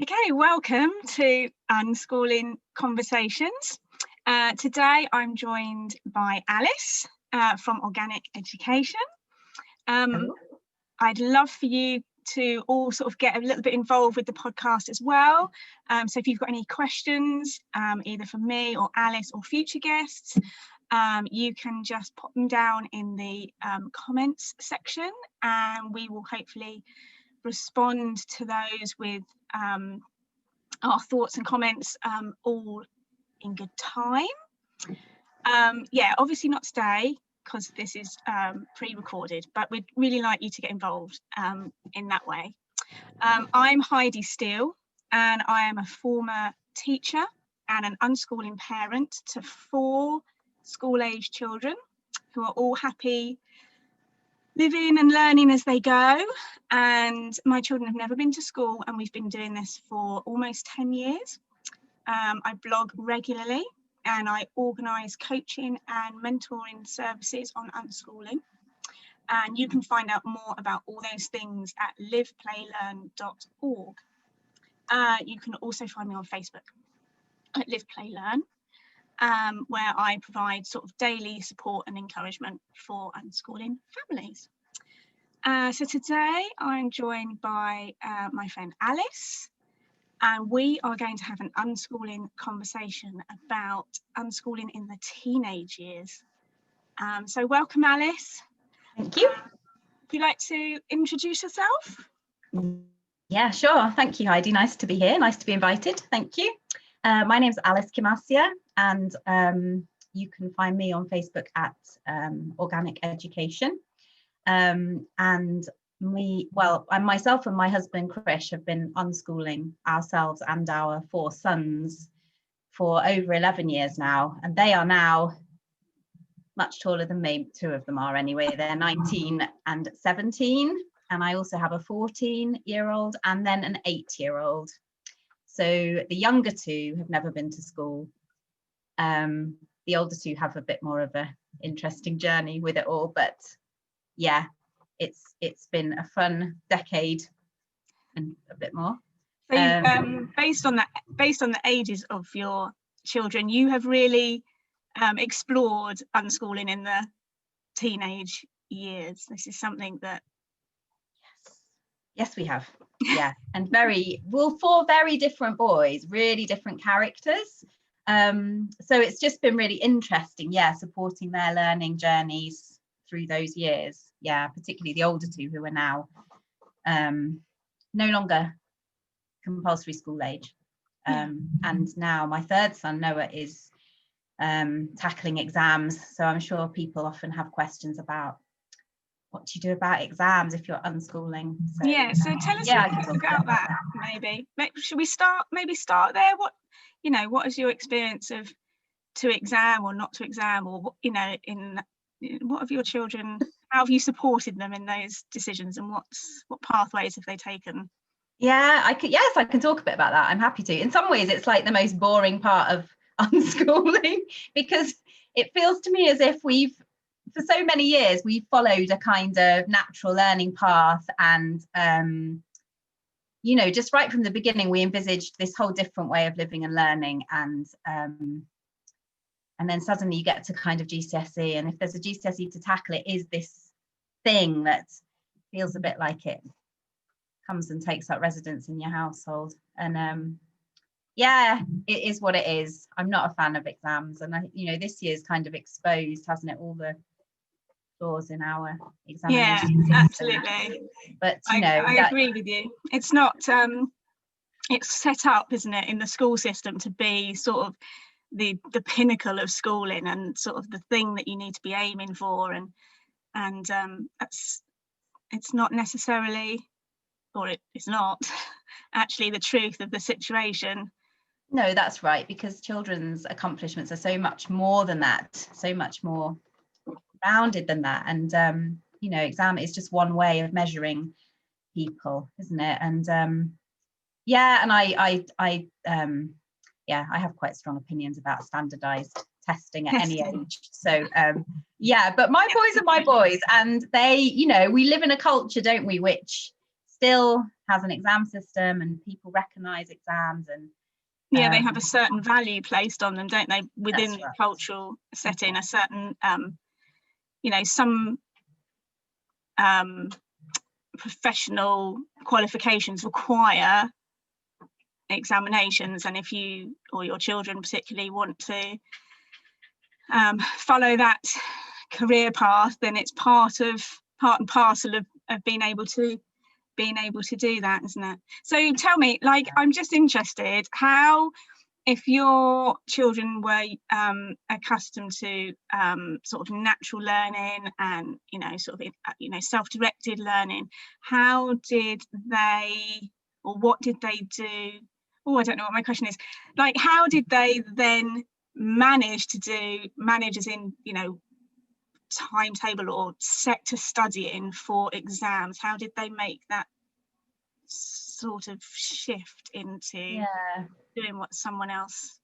Okay, welcome to Unschooling Conversations. Today I'm joined by Alice from Organic Education. I'd love for you to all sort of get a little bit involved with the podcast as well. So if you've got any questions, either for me or Alice or future guests, you can just pop them down in the comments section, and we will hopefully respond to those with our thoughts and comments all in good time. Yeah, obviously not today because this is pre-recorded, but we'd really like you to get involved in that way. I'm Heidi Steele, and I am a former teacher and an unschooling parent to 4 school-age children who are all happy living and learning as they go. And my children have never been to school, and we've been doing this for almost 10 years. I blog regularly, and I organise coaching and mentoring services on unschooling. And you can find out more about all those things at Live.Play.Learn.org. You can also find me on Facebook at Live.Play.Learn, where I provide sort of daily support and encouragement for unschooling families. So today I'm joined by my friend Alice, and we are going to have an unschooling conversation about unschooling in the teenage years. So welcome, Alice. Thank you. Would you like to introduce yourself? Yeah, sure. Thank you, Heidi. Nice to be here. Nice to be invited. Thank you. My name's Alice Khimasia, and you can find me on Facebook at Organic Education. And myself and my husband Krish have been unschooling ourselves and our 4 sons for over 11 years now, and they are now much taller than me. 2 of them are anyway. They're 19 and 17, and I also have a 14-year-old and then an 8-year-old. So the younger 2 have never been to school. The older 2 have a bit more of a interesting journey with it all, but yeah, it's been a fun decade and a bit more. So based on the ages of your children, you have really explored unschooling in the teenage years. This is something that yes we have. Yeah, and 4 very different boys, really different characters. So it's just been really interesting, supporting their learning journeys through those years. Yeah, particularly the older 2 who are now no longer compulsory school age. And now my 3rd son, Noah, is tackling exams. So I'm sure people often have questions about what do you do about exams if you're unschooling. So, so tell us a little about that, maybe. Should we start there? What is your experience of to exam or not to exam, or what have your children, how have you supported them in those decisions, and what pathways have they taken? Yeah, I can talk a bit about that. I'm happy to. In some ways it's like the most boring part of unschooling, because it feels to me as if for so many years we've followed a kind of natural learning path, and just right from the beginning we envisaged this whole different way of living and learning, and then suddenly you get to kind of GCSE, and if there's a GCSE to tackle, it is this thing that feels a bit like it comes and takes up residence in your household. And it is what it is. I'm not a fan of exams, and this year's kind of exposed, hasn't it, all the flaws in our examinations. Yeah, absolutely. But I agree with you. It's not it's set up, isn't it, in the school system to be sort of the pinnacle of schooling and sort of the thing that you need to be aiming for, and it's not necessarily, or it's not actually the truth of the situation. No, that's right, because children's accomplishments are so much more than that, so much more rounded than that, and exam is just one way of measuring people, isn't it? And I have quite strong opinions about standardized testing at any age. So but my boys are my boys, and they, we live in a culture, don't we, which still has an exam system, and people recognise exams, and yeah, they have a certain value placed on them, don't they, within the right. cultural setting, a certain you know, some professional qualifications require examinations, and if you or your children particularly want to follow that career path, then it's part and parcel of being able to do that, isn't it? So tell me, like, I'm just interested how, if your children were accustomed to sort of natural learning and, you know, sort of, you know, self-directed learning, how did they, or what did they do? Oh, I don't know what my question is. Like, how did they then manage as in, you know, timetable or set to studying for exams? How did they make that sort of shift into doing what someone else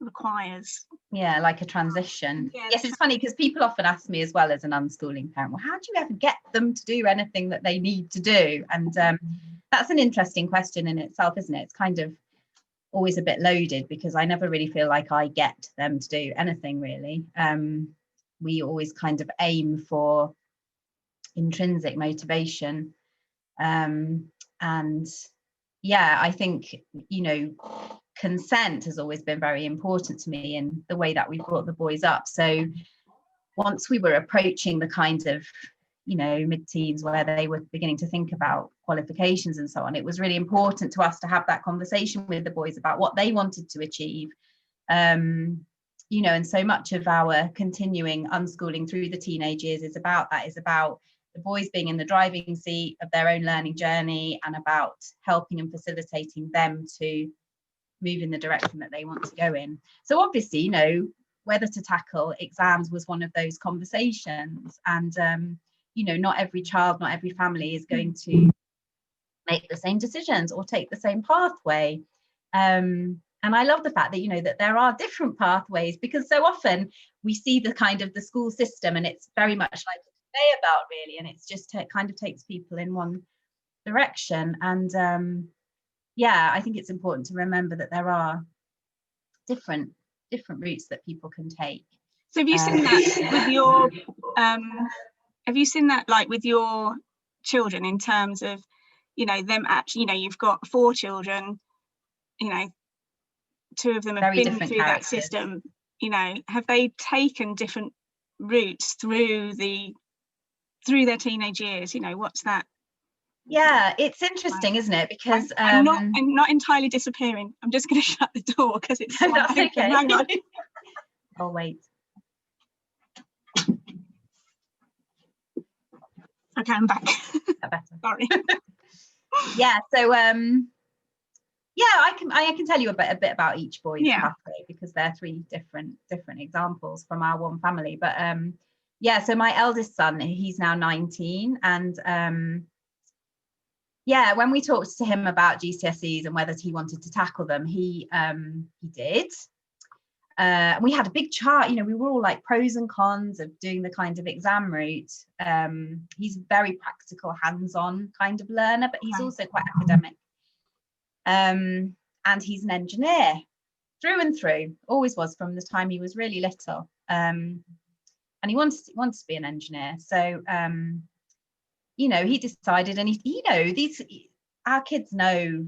requires? Yeah, like a transition. Yes, it's funny because people often ask me as well, as an unschooling parent, well, how do you ever get them to do anything that they need to do? And that's an interesting question in itself, isn't it? It's kind of always a bit loaded, because I never really feel like I get them to do anything really. We always kind of aim for intrinsic motivation, and yeah, I think, you know, consent has always been very important to me in the way that we brought the boys up. So once we were approaching the kind of, you know, mid-teens, where they were beginning to think about qualifications and so on, it was really important to us to have that conversation with the boys about what they wanted to achieve. You know, and so much of our continuing unschooling through the teenage years is about that, is about the boys being in the driving seat of their own learning journey, and about helping and facilitating them to move in the direction that they want to go in. So obviously, you know, whether to tackle exams was one of those conversations, and you know, not every child, not every family is going to make the same decisions or take the same pathway. And I love the fact that, you know, that there are different pathways, because so often we see the kind of the school system, and it's very much like a conveyor belt really, and it's just kind of takes people in one direction. And yeah, I think it's important to remember that there are different routes that people can take. So have you seen that with your have you seen that, like, with your children, in terms of, you know, them actually, you know, you've got 4 children, you know, 2 of them have Very been different through characters. that system, you know, have they taken different routes through their teenage years? You know, what's that? Yeah, it's interesting, isn't it? Because I'm not entirely disappearing. I'm just going to shut the door because it's that's okay. Hang on. I'll wait. Okay, I'm back. Sorry. Yeah, so yeah, I can tell you a bit about each boy's pathway, because they're 3 different examples from our one family. But yeah, so my eldest son, he's now 19, and yeah, when we talked to him about GCSEs and whether he wanted to tackle them, he did. We had a big chart, you know, we were all like pros and cons of doing the kind of exam route. He's a very practical, hands-on kind of learner, but he's also quite academic. And he's an engineer through and through, always was from the time he was really little. And he wants to be an engineer. So, you know, he decided, and you know, our kids know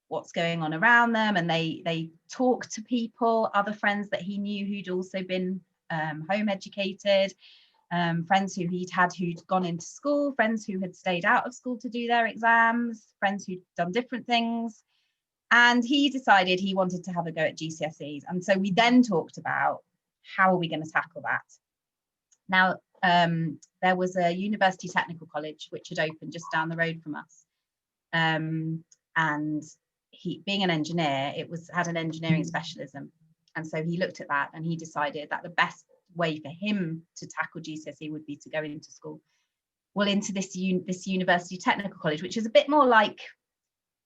what's going on around them, and they talk to people, other friends that he knew who'd also been home educated, friends who'd gone into school, friends who had stayed out of school to do their exams, friends who'd done different things. And he decided he wanted to have a go at GCSEs. And so we then talked about, how are we going to tackle that? Now, there was a university technical college which had opened just down the road from us. And he, being an engineer, had an engineering specialism. And so he looked at that and he decided that the best way for him to tackle GCSE would be to go into school. Well, into this university technical college, which is a bit more like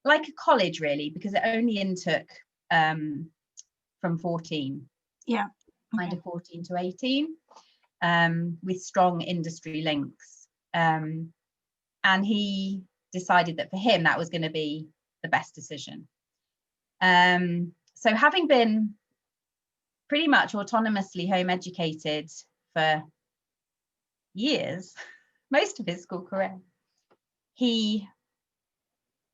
a college really, because it only intook from 14. Yeah. Kind of 14 to 18, with strong industry links. and he decided that for him that was going to be the best decision. So having been pretty much autonomously home educated for years, most of his school career, he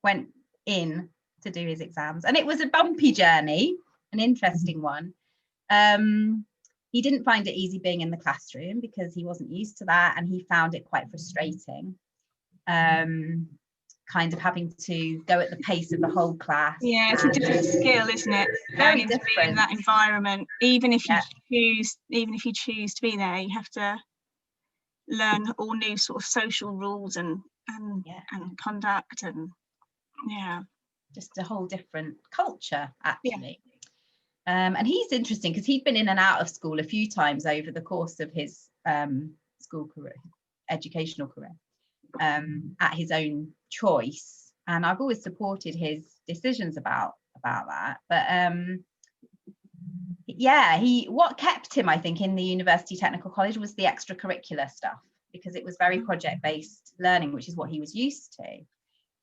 went in to do his exams, and it was a bumpy journey, an interesting one. He didn't find it easy being in the classroom because he wasn't used to that, and he found it quite frustrating, kind of having to go at the pace of the whole class. Yeah, it's a different skill, isn't it? Very different. To be in that environment, even if you choose to be there, you have to learn all new sort of social rules and conduct, and just a whole different culture, actually. And he's interesting because he'd been in and out of school a few times over the course of his school career, educational career, at his own choice. And I've always supported his decisions about that. But what kept him, I think, in the University Technical College was the extracurricular stuff, because it was very project-based learning, which is what he was used to.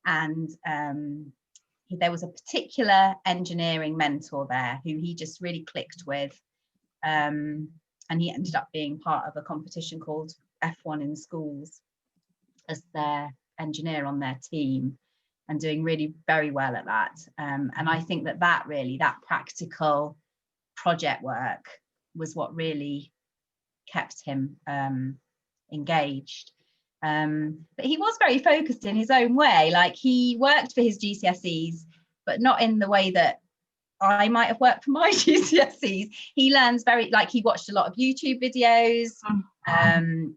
And there was a particular engineering mentor there who he just really clicked with, and he ended up being part of a competition called F1 in Schools as their engineer on their team, and doing really very well at that. And I think that practical project work was what really kept him engaged. But he was very focused in his own way. Like, he worked for his GCSEs, but not in the way that I might have worked for my GCSEs. He learns he watched a lot of YouTube videos,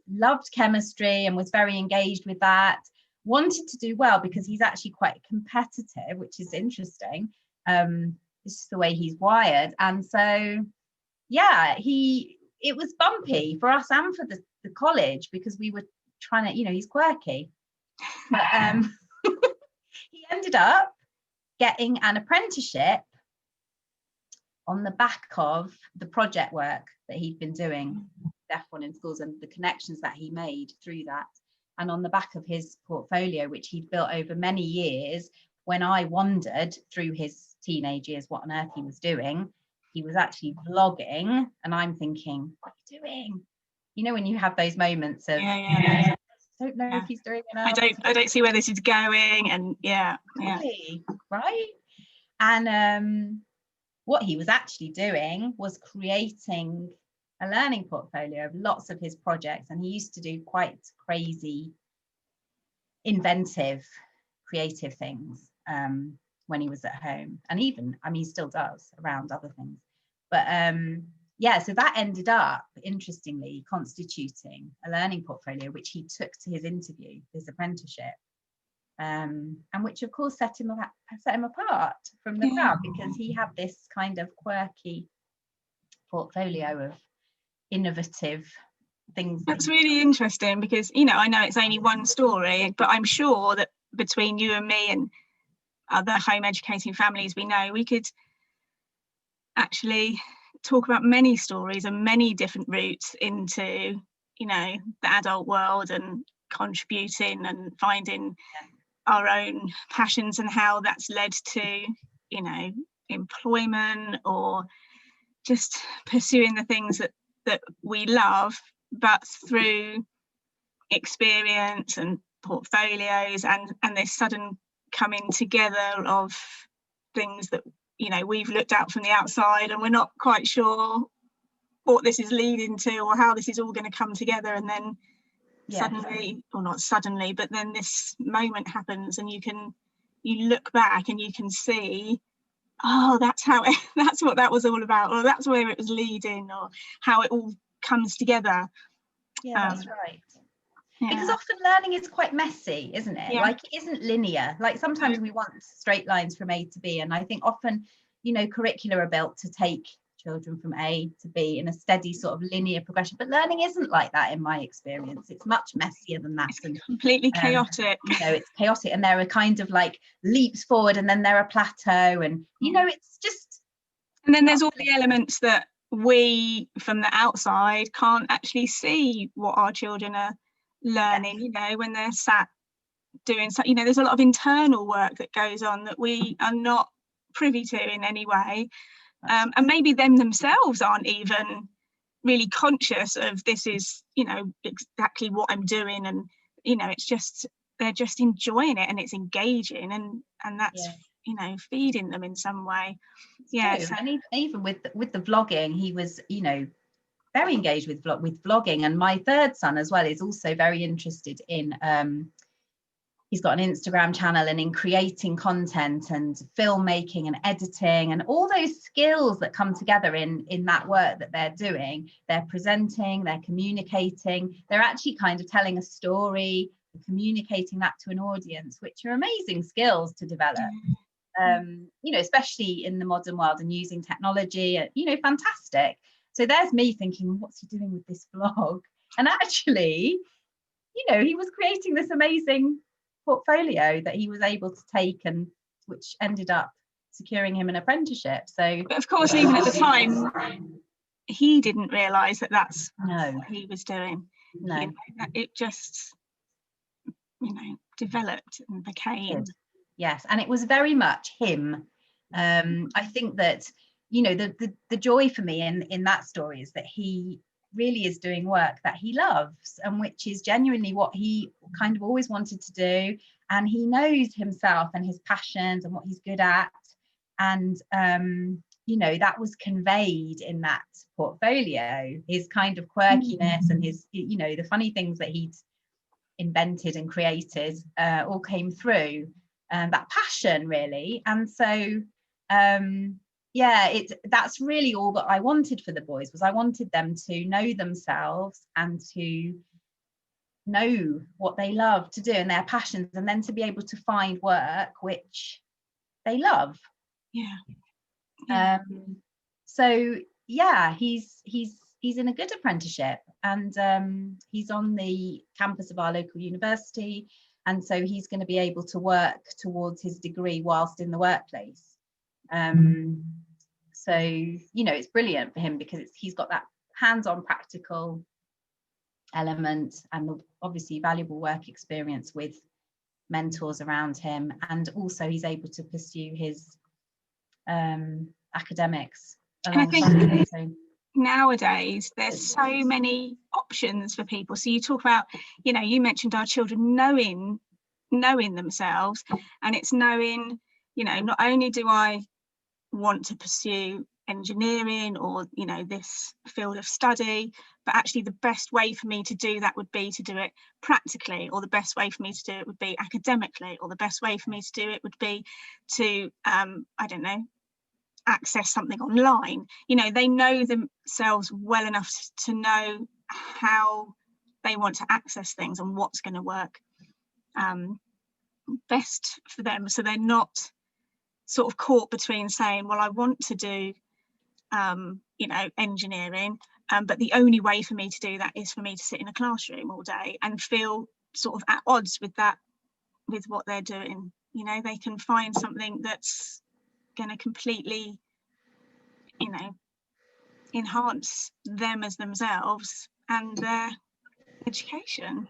loved chemistry and was very engaged with that, wanted to do well because he's actually quite competitive, which is interesting. It's just the way he's wired. And so, it was bumpy for us and for the college, because we were trying to, he's quirky. But he ended up getting an apprenticeship on the back of the project work that he'd been doing with F1 in Schools and the connections that he made through that, and on the back of his portfolio, which he'd built over many years. When I wondered through his teenage years what on earth he was doing, he was actually vlogging, and I'm thinking, what are you doing? When you have those moments of I don't know if he's doing enough. I don't see where this is going, and right. And what he was actually doing was creating a learning portfolio of lots of his projects, and he used to do quite crazy, inventive, creative things when he was at home, and even, he still does around other things. But so that ended up, interestingly, constituting a learning portfolio, which he took to his interview, his apprenticeship, and which, of course, set him apart from the crowd, because he had this kind of quirky portfolio of innovative things. That's really interesting, because, I know it's only one story, but I'm sure that between you and me and other home educating families we know, we could actually talk about many stories and many different routes into the adult world, and contributing and finding our own passions, and how that's led to employment, or just pursuing the things that we love, but through experience and portfolios, and this sudden coming together of things that we've looked at from the outside, and we're not quite sure what this is leading to, or how this is all going to come together. And then suddenly, or not suddenly, but then this moment happens, and you look back and you can see, that's what that was all about, or that's where it was leading, or how it all comes together. That's right. Because often learning is quite messy, isn't it? Like, it isn't linear. Like, sometimes we want straight lines from A to B, and I think often curricula are built to take children from A to B in a steady sort of linear progression, but learning isn't like that in my experience. It's much messier than that. It's completely chaotic. It's chaotic, and there are kind of like leaps forward, and then there are plateau, and it's just, and then there's all the elements that we from the outside can't actually see what our children are learning, when they're sat doing so, you know, there's a lot of internal work that goes on that we are not privy to in any way, and maybe them themselves aren't even really conscious of this is, you know, exactly what I'm doing, and you know, it's just they're just enjoying it and it's engaging, and that's you know, feeding them in some way. So, and even with the vlogging, he was, you know, very engaged with vlogging. And my third son as well is also very interested in he's got an Instagram channel, and in creating content and filmmaking and editing and all those skills that come together in that work that they're doing. They're presenting, they're communicating, they're actually kind of telling a story, communicating that to an audience, which are amazing skills to develop. You know, especially in the modern world, and using technology, you know, fantastic. So there's me thinking, what's he doing with this vlog? And actually, you know, he was creating this amazing portfolio that he was able to take, and which ended up securing him an apprenticeship. So, but of course, even at the time, he didn't realise that that's what he was doing. No, you know, it just, you know, developed and became. Yes, and it was very much him. I think that, you know, the joy for me in that story is that he really is doing work that he loves, and which is genuinely what he kind of always wanted to do, and he knows himself and his passions and what he's good at, and you know, that was conveyed in that portfolio. His kind of quirkiness and his, you know, the funny things that he'd invented and created all came through, that passion really. And so yeah, that's really all that I wanted for the boys, was I wanted them to know themselves and to know what they love to do and their passions, and then to be able to find work which they love. So yeah, he's in a good apprenticeship, and he's on the campus of our local university, and so he's going to be able to work towards his degree whilst in the workplace. So, you know, it's brilliant for him because he's got that hands-on practical element, and obviously valuable work experience with mentors around him, and also he's able to pursue his academics. And I think nowadays there's so many options for people. So you talk about, you know, you mentioned our children knowing themselves, and it's knowing, you know, not only do I want to pursue engineering or, you know, this field of study, but actually the best way for me to do that would be to do it practically, or the best way for me to do it would be academically, or the best way for me to do it would be to I don't know, access something online. You know, they know themselves well enough to know how they want to access things and what's going to work best for them, so they're not sort of caught between saying, well, I want to do you know, engineering, but the only way for me to do that is for me to sit in a classroom all day, and feel sort of at odds with that, with what they're doing. You know, they can find something that's going to completely, you know, enhance them as themselves and their education.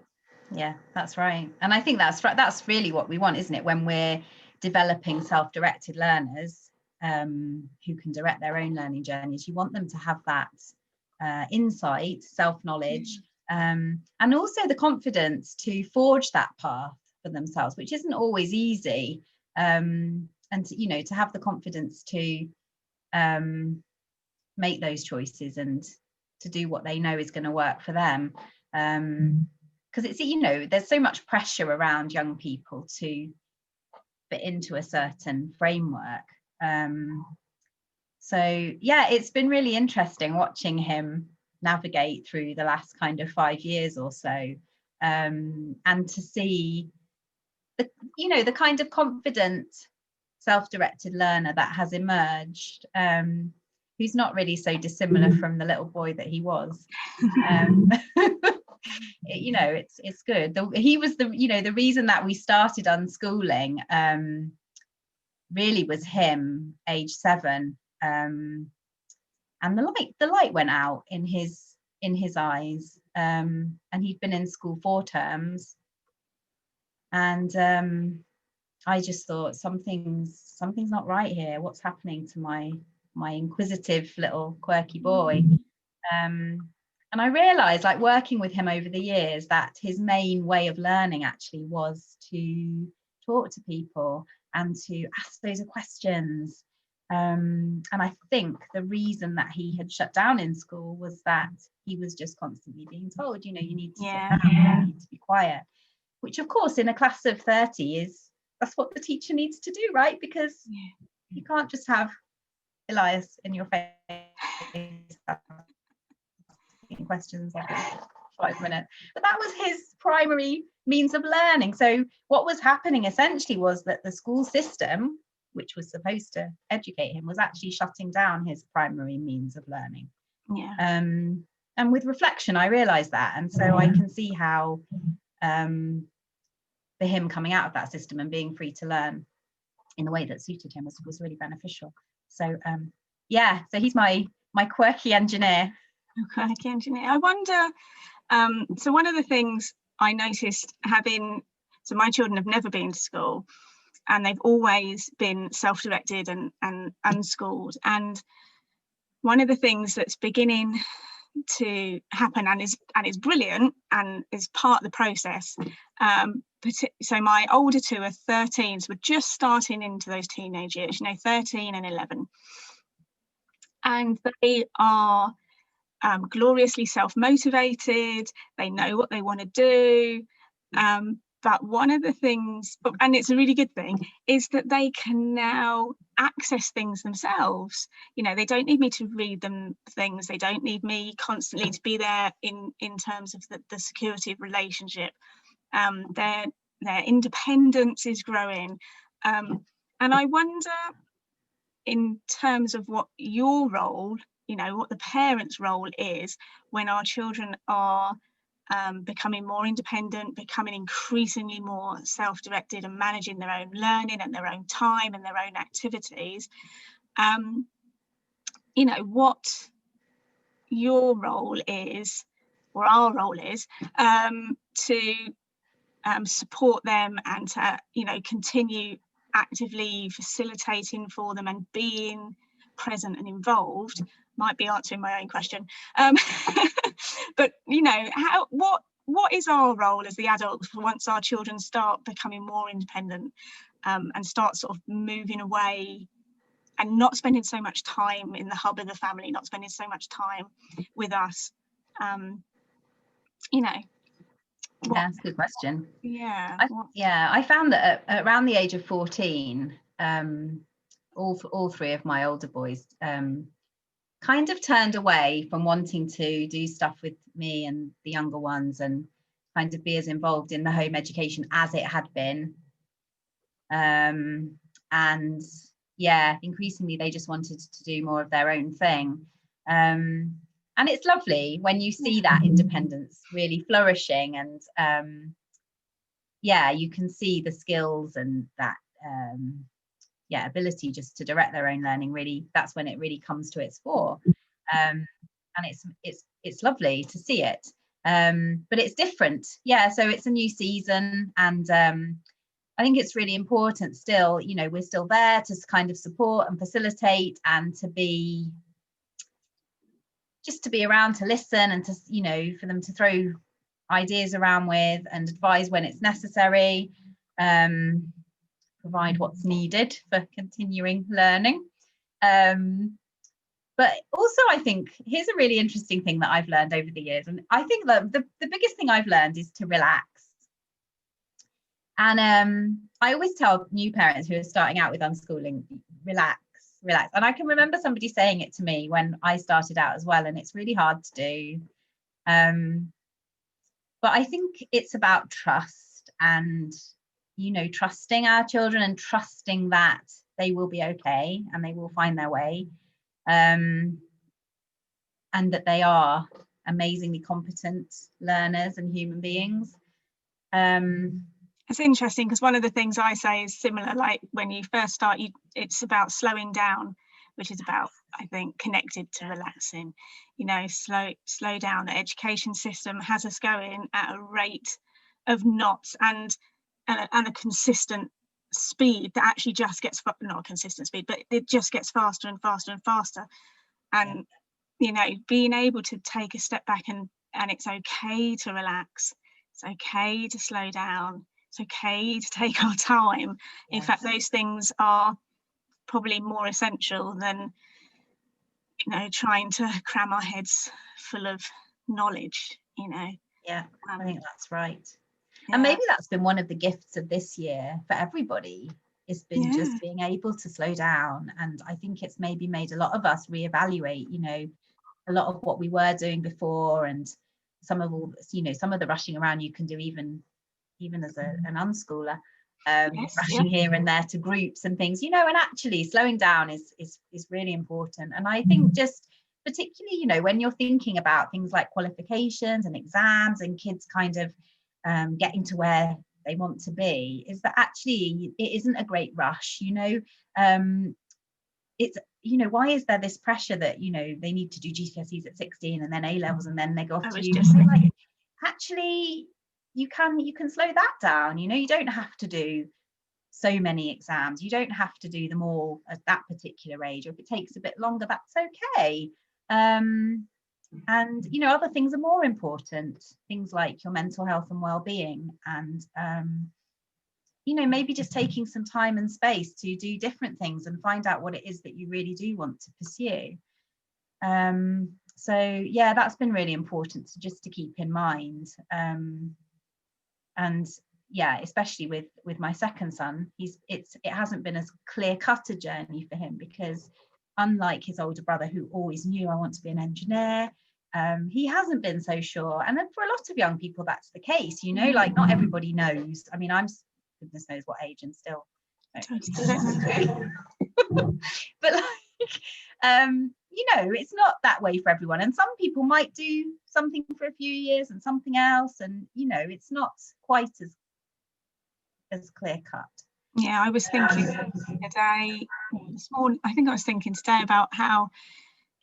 Yeah, that's right. And I think that's really what we want, isn't it, when we're developing self-directed learners who can direct their own learning journeys. You want them to have that insight, self-knowledge, and also the confidence to forge that path for themselves, which isn't always easy, and to, you know, to have the confidence to make those choices and to do what they know is going to work for them. Because it's, you know, there's so much pressure around young people to fit into a certain framework. So yeah, it's been really interesting watching him navigate through the last kind of 5 years or so, and to see the, you know, the kind of confident self-directed learner that has emerged, who's not really so dissimilar from the little boy that he was. You know, it's good. He was the, you know, the reason that we started Unschooling really was him, age 7, and the light went out in his eyes, and he'd been in school 4 terms, And I just thought something's not right here. What's happening to my inquisitive little quirky boy? And I realized, like, working with him over the years, that his main way of learning actually was to talk to people and to ask those questions. And I think the reason that he had shut down in school was that he was just constantly being told, you need to sit down, you need to be quiet, which of course in a class of 30 that's what the teacher needs to do, right? Because you can't just have Elias in your face questions every 5 minutes. But that was his primary means of learning. So what was happening essentially was that the school system, which was supposed to educate him, was actually shutting down his primary means of learning. And with reflection, I realized that. And so I can see how for him coming out of that system and being free to learn in the way that suited him was really beneficial. So so he's my quirky engineer. Quirky engineer. I wonder, so one of the things I noticed so my children have never been to school, and they've always been self-directed and unschooled. And one of the things that's beginning to happen and is brilliant and is part of the process, so my older two are 13, so we're just starting into those teenage years, 13 and 11, and they are gloriously self-motivated. They know what they want to do, but one of the things, and it's a really good thing, is that they can now access things themselves. They don't need me to read them things. They don't need me constantly to be there in terms of the security of relationship. Their independence is growing, and I wonder, in terms of what your role, what the parent's role is when our children are becoming more independent, becoming increasingly more self-directed and managing their own learning and their own time and their own activities, what your role is, or our role is, to support them and to continue actively facilitating for them and being present and involved. Might be answering my own question, but what is our role as the adults once our children start becoming more independent, and start sort of moving away and not spending so much time in the hub of the family, not spending so much time with us? That's a good question. I I found that at around the age of 14, all three of my older boys kind of turned away from wanting to do stuff with me and the younger ones and kind of be as involved in the home education as it had been. And increasingly they just wanted to do more of their own thing. And it's lovely when you see that independence really flourishing, and you can see the skills and that ability just to direct their own learning. Really, that's when it really comes to its fore, and it's lovely to see it. But it's different, so it's a new season, and I think it's really important still. We're still there to kind of support and facilitate, and to be around to listen, and to for them to throw ideas around with and advise when it's necessary, provide what's needed for continuing learning. But also I think here's a really interesting thing that I've learned over the years, and I think that the biggest thing I've learned is to relax. And I always tell new parents who are starting out with unschooling, relax. And I can remember somebody saying it to me when I started out as well, and it's really hard to do. But I think it's about trust, and trusting our children and trusting that they will be okay and they will find their way, and that they are amazingly competent learners and human beings. It's interesting because one of the things I say is similar. Like when you first start, it's about slowing down, which is about, I think, connected to relaxing. Slow down. The education system has us going at a rate of knots, and and a consistent speed that actually just gets, not a consistent speed, but it just gets faster and faster and faster. And you know, being able to take a step back, and it's okay to relax, it's okay to slow down, it's okay to take our time. In fact, those things are probably more essential than, you know, trying to cram our heads full of knowledge, you know. I think that's right. And maybe that's been one of the gifts of this year for everybody. It's been just being able to slow down. And I think it's maybe made a lot of us reevaluate, you know, a lot of what we were doing before, and some of all, you know, some of the rushing around you can do even as an unschooler, rushing here and there to groups and things, you know, and actually slowing down is really important. And I think just particularly, you know, when you're thinking about things like qualifications and exams and kids kind of getting to where they want to be, is that actually it isn't a great rush, you know. It's, you know, why is there this pressure that, you know, they need to do GCSEs at 16 and then A levels and then they go off to uni? Like, actually you can slow that down, you know. You don't have to do so many exams, you don't have to do them all at that particular age, or if it takes a bit longer, that's okay. And you know, other things are more important, things like your mental health and well-being, and you know, maybe just taking some time and space to do different things and find out what it is that you really do want to pursue. So yeah, that's been really important to keep in mind. And yeah, especially with my second son, it hasn't been as clear-cut a journey for him, because unlike his older brother, who always knew, I want to be an engineer, he hasn't been so sure. And then for a lot of young people, that's the case, you know, like not everybody knows. I mean, I'm goodness knows what age and still but like you know, it's not that way for everyone, and some people might do something for a few years and something else, and you know, it's not quite as clear cut. Yeah, I was thinking today, this morning, I think I was thinking today about how,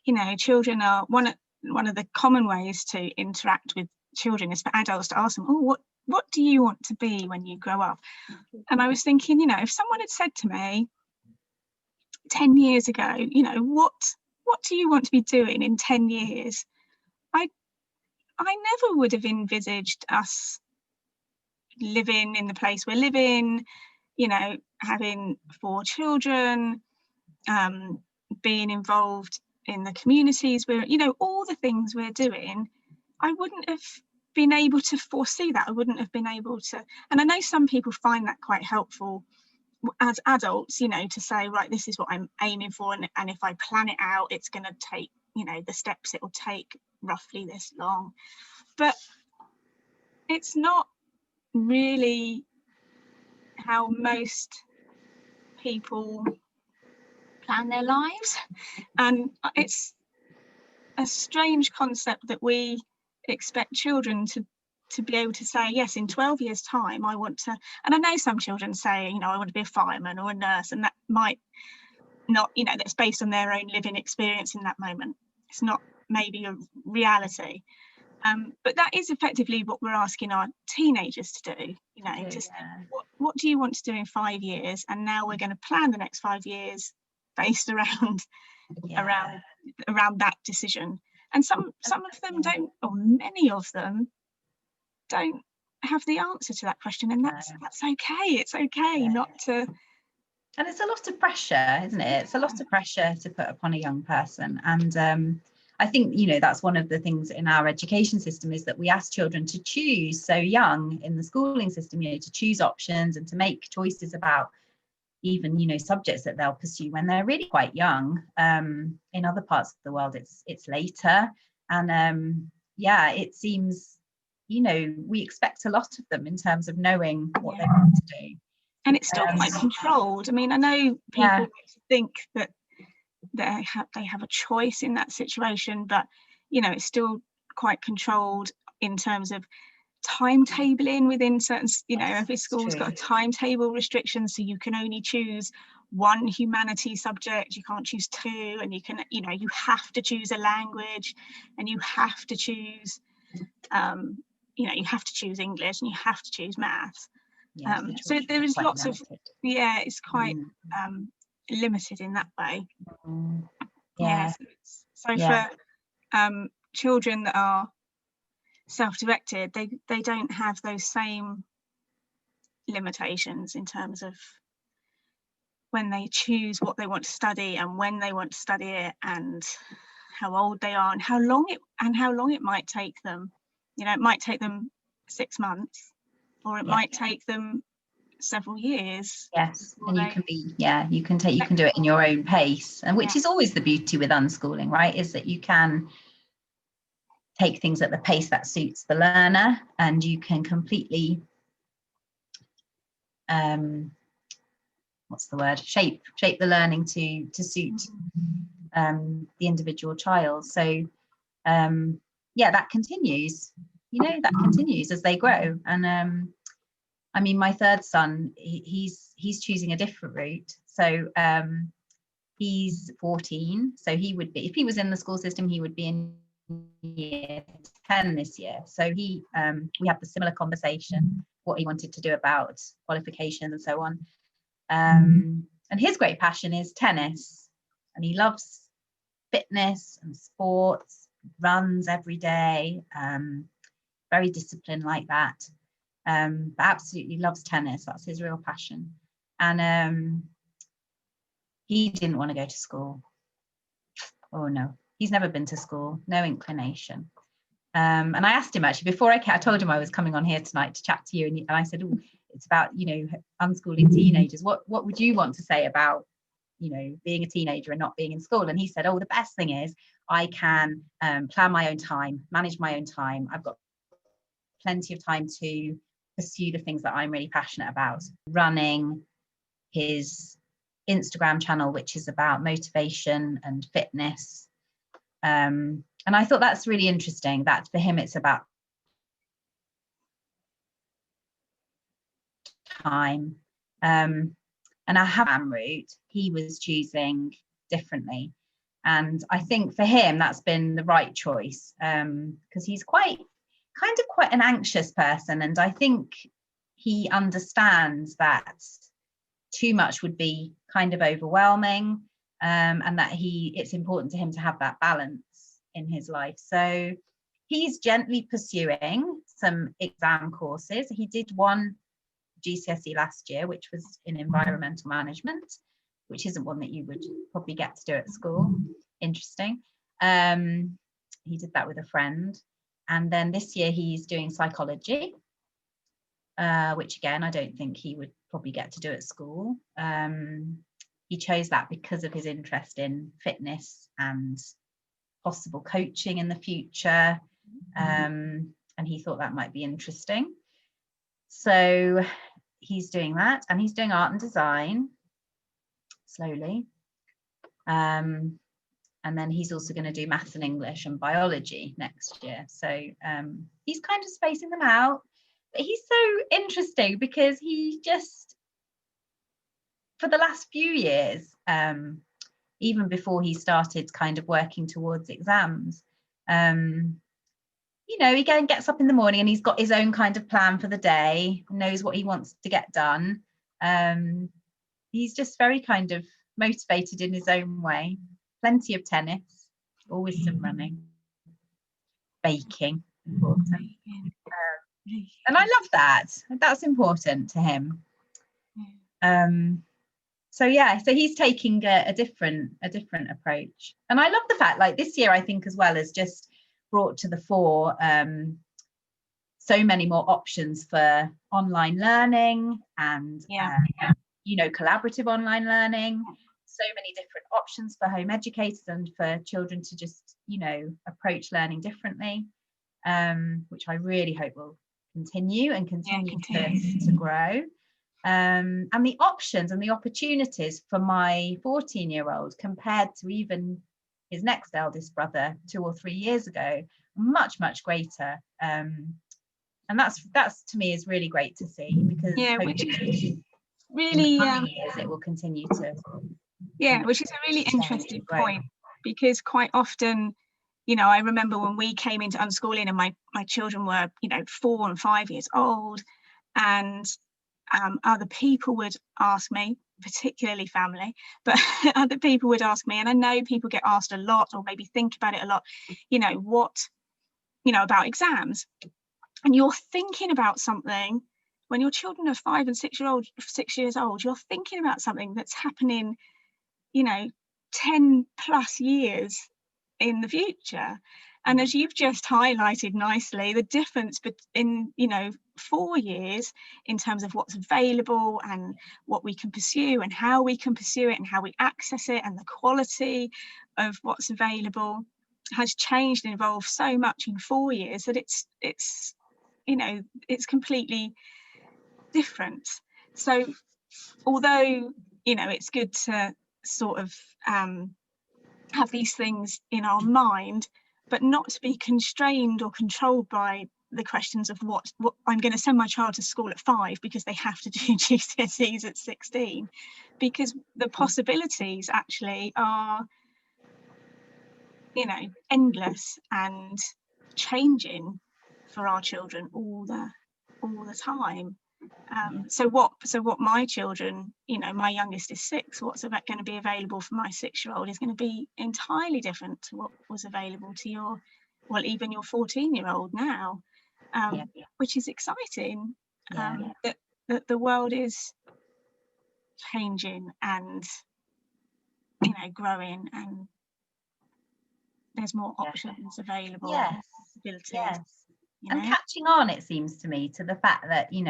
you know, children are one of the common ways to interact with children is for adults to ask them, oh, what do you want to be when you grow up? And I was thinking, you know, if someone had said to me 10 years ago, you know, what do you want to be doing in 10 years? I never would have envisaged us living in the place we're living, you know, having 4 children, being involved in the communities we're, you know, all the things we're doing. I wouldn't have been able to foresee that. I wouldn't have been able to, and I know some people find that quite helpful as adults, you know, to say, right, this is what I'm aiming for, and if I plan it out, it's going to take, you know, the steps it will take roughly this long. But it's not really how most people plan their lives, and it's a strange concept that we expect children to be able to say, yes, in 12 years time I want to, and I know some children say, you know, I want to be a fireman or a nurse, and that might not, you know, that's based on their own living experience in that moment. It's not maybe a reality, but that is effectively what we're asking our teenagers to do, you know, to say, what do you want to do in 5 years, and now we're going to plan the next 5 years based around that decision. And some of them don't, or many of them don't have the answer to that question, and that's okay. It's okay not to. And it's a lot of pressure, isn't it? It's a lot of pressure to put upon a young person. And I think, you know, that's one of the things in our education system, is that we ask children to choose so young in the schooling system, you know, to choose options and to make choices about even, you know, subjects that they'll pursue when they're really quite young. In other parts of the world, it's later. And yeah, it seems, you know, we expect a lot of them in terms of knowing what they want to do. And it's still quite controlled. I mean, I know people think that they have a choice in that situation, but, you know, it's still quite controlled in terms of timetabling within certain, you know, every school's got a timetable restriction, so you can only choose 1 humanities subject, you can't choose 2, and you can, you know, you have to choose a language, and you have to choose you know, you have to choose English, and you have to choose maths. So there is lots limited. of, yeah, it's quite limited in that way. So for children that are self-directed, they don't have those same limitations in terms of when they choose what they want to study and when they want to study it, and how old they are, and how long it might take them. You know, it might take them 6 months, or it might take them several years. Yes, and you can you can do it in your own pace, and which is always the beauty with unschooling, right? Is that you can take things at the pace that suits the learner, and you can completely shape the learning to suit the individual child. So that continues, that continues as they grow. And I mean, my third son, he's choosing a different route. So he's 14, so he would be, if he was in the school system, he would be in year 10 this year. So we had the similar conversation, what he wanted to do about qualifications and so on. And his great passion is tennis, and he loves fitness and sports, runs every day, very disciplined like that, but absolutely loves tennis. That's his real passion. And he didn't want to go to school. Oh no, he's never been to school, no inclination. And I asked him actually before I told him I was coming on here tonight to chat to you, and I said, oh, it's about, unschooling teenagers. What would you want to say about, being a teenager and not being in school? And he said, oh, the best thing is I can plan my own time, manage my own time. I've got plenty of time to pursue the things that I'm really passionate about. Running, his Instagram channel, which is about motivation and fitness. And I thought that's really interesting, that for him it's about time. And I have a route, he was choosing differently. And I think for him that's been the right choice, because he's quite an anxious person, and I think he understands that too much would be kind of overwhelming, and that it's important to him to have that balance in his life. So he's gently pursuing some exam courses. He did one GCSE last year, which was in environmental management, which isn't one that you would probably get to do at school. Interesting. He did that with a friend. And then this year he's doing psychology, which again, I don't think he would probably get to do at school. He chose that because of his interest in fitness and possible coaching in the future. And he thought that might be interesting. So he's doing that, and he's doing art and design slowly. And then he's also going to do maths and English and biology next year. So he's kind of spacing them out. But he's so interesting because he just, for the last few years, even before he started kind of working towards exams, he gets up in the morning and he's got his own kind of plan for the day, knows what he wants to get done. He's just very kind of motivated in his own way. Plenty of tennis, always some running, baking, important. And I love that. That's important to him. So he's taking a different approach. And I love the fact, like this year, I think as well has just brought to the fore so many more options for online learning and collaborative online learning. So many different options for home educators and for children to just approach learning differently, which I really hope will continue to grow. And the options and the opportunities for my 14-year-old compared to even his next eldest brother 2 or 3 years ago, much greater. And that's to me is really great to see, because really years it will continue to which is a really interesting point, because quite often, I remember when we came into unschooling and my children were 4 and 5 years old, and other people would ask me, particularly family, but other people would ask me, and I know people get asked a lot, or maybe think about it a lot, about exams. And you're thinking about something when your children are 5 and 6 years old, you're thinking about something that's happening, 10 plus years in the future. And as you've just highlighted nicely, the difference in 4 years in terms of what's available and what we can pursue and how we can pursue it and how we access it, and the quality of what's available has changed and evolved so much in 4 years that it's completely different. So although it's good to sort of have these things in our mind, but not to be constrained or controlled by the questions of what I'm going to send my child to school at 5 because they have to do GCSEs at 16, because the possibilities actually are endless and changing for our children all the time. So what my children, my youngest is 6, what's going to be available for my 6-year-old is going to be entirely different to what was available to even your 14-year-old now, which is exciting. That the world is changing and growing, and there's more options available. Yes. And catching on, it seems to me, to the fact that we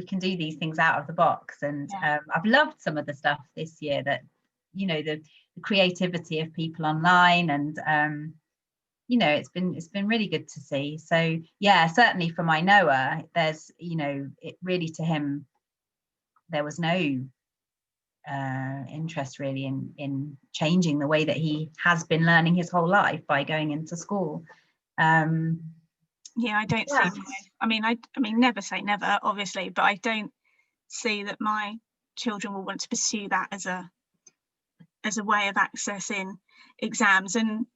can do these things out of the box, and I've loved some of the stuff this year, that the creativity of people online, and it's been really good to see. So certainly for my Noah, there's it really, to him, there was no interest really in changing the way that he has been learning his whole life by going into school. I don't see I mean never say never, obviously, but I don't see that my children will want to pursue that as a way of accessing exams. And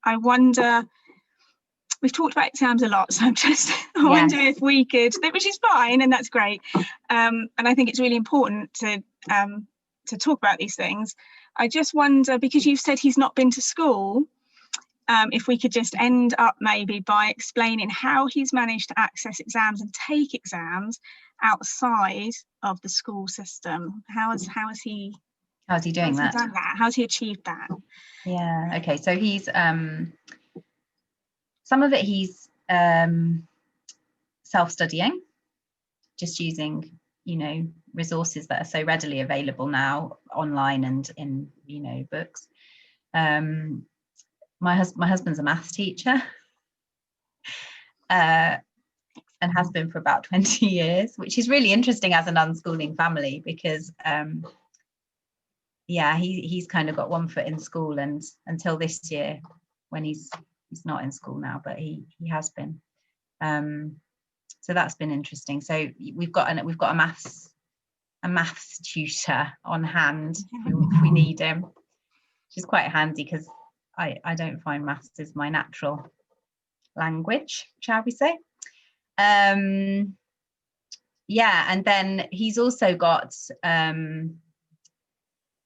I wonder, we've talked about exams a lot, so I'm just wondering if we could, which is fine and that's great, and I think it's really important to talk about these things. I just wonder, because you've said he's not been to school, if we could just end up maybe by explaining how he's managed to access exams and take exams outside of the school system. How's he doing that? How's he achieved that? Okay, so he's some of it he's self-studying, just using resources that are so readily available now online and in books. My husband's a maths teacher, and has been for about 20 years, which is really interesting as an unschooling family, because he's kind of got one foot in school, and until this year, when he's not in school now, but he has been. So that's been interesting. So we've got a maths tutor on hand if we need him, which is quite handy, because I don't find maths is my natural language, shall we say. And then he's also got a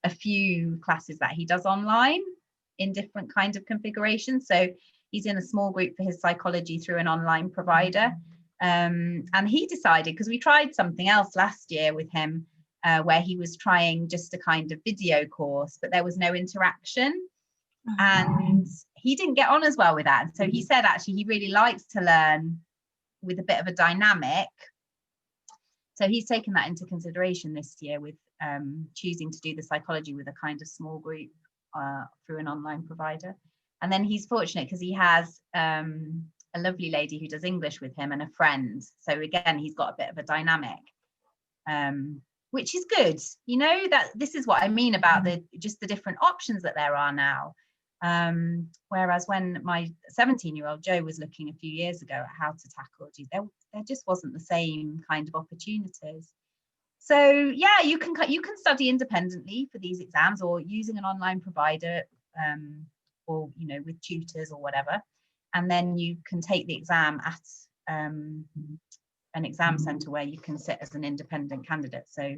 few classes that he does online in different kinds of configurations. So he's in a small group for his psychology through an online provider. And he decided, because we tried something else last year with him, where he was trying just a kind of video course, but there was no interaction. And he didn't get on as well with that. So he said actually he really likes to learn with a bit of a dynamic. So he's taken that into consideration this year with choosing to do the psychology with a kind of small group through an online provider. And then he's fortunate because he has a lovely lady who does English with him and a friend. So again, he's got a bit of a dynamic, which is good. That this is what I mean about the different options that there are now. Whereas when my 17-year-old Joe was looking a few years ago at how to tackle, there just wasn't the same kind of opportunities. So you can study independently for these exams, or using an online provider, or with tutors or whatever, and then you can take the exam at an exam centre where you can sit as an independent candidate. So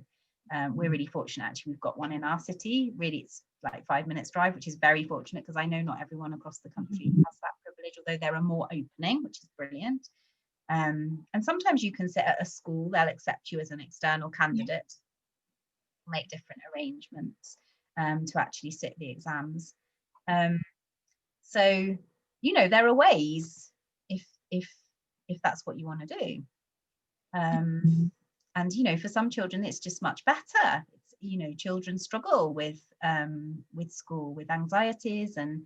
we're really fortunate, actually. We've got one in our city. Really, it's like 5 minutes drive, which is very fortunate, because I know not everyone across the country has that privilege, although there are more opening, which is brilliant. And sometimes you can sit at a school, they'll accept you as an external candidate, make different arrangements to actually sit the exams. So, you know, there are ways if that's what you want to do. And, you know, for some children, it's just much better. It's, you know, children struggle with school, with anxieties, and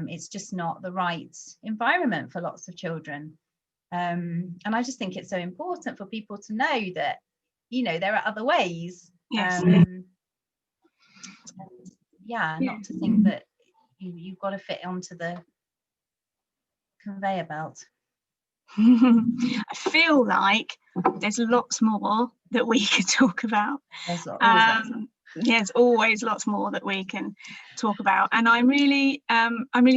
it's just not the right environment for lots of children. And I just think it's so important for people to know that, you know, there are other ways. Yes. And not to think that you've got to fit onto the conveyor belt. I feel like there's lots more that we could talk about. There's always lots more that we can talk about, and I'm really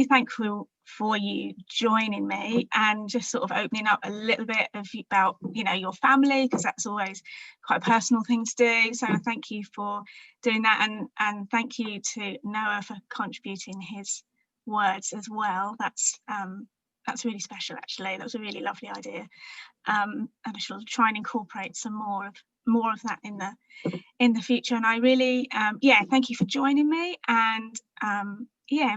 thankful for you joining me and just sort of opening up a little bit about, you know, your family, because that's always quite a personal thing to do. So thank you for doing that, and thank you to Noah for contributing his words as well. That's really special, actually. That was a really lovely idea, and I shall try and incorporate some more of that in the future. And I really thank you for joining me, and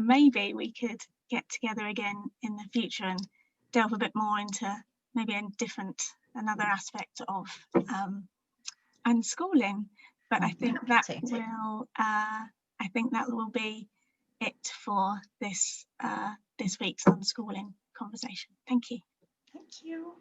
maybe we could get together again in the future and delve a bit more into maybe another aspect of unschooling. But I think that will be it for this week's unschooling conversation. Thank you. Thank you.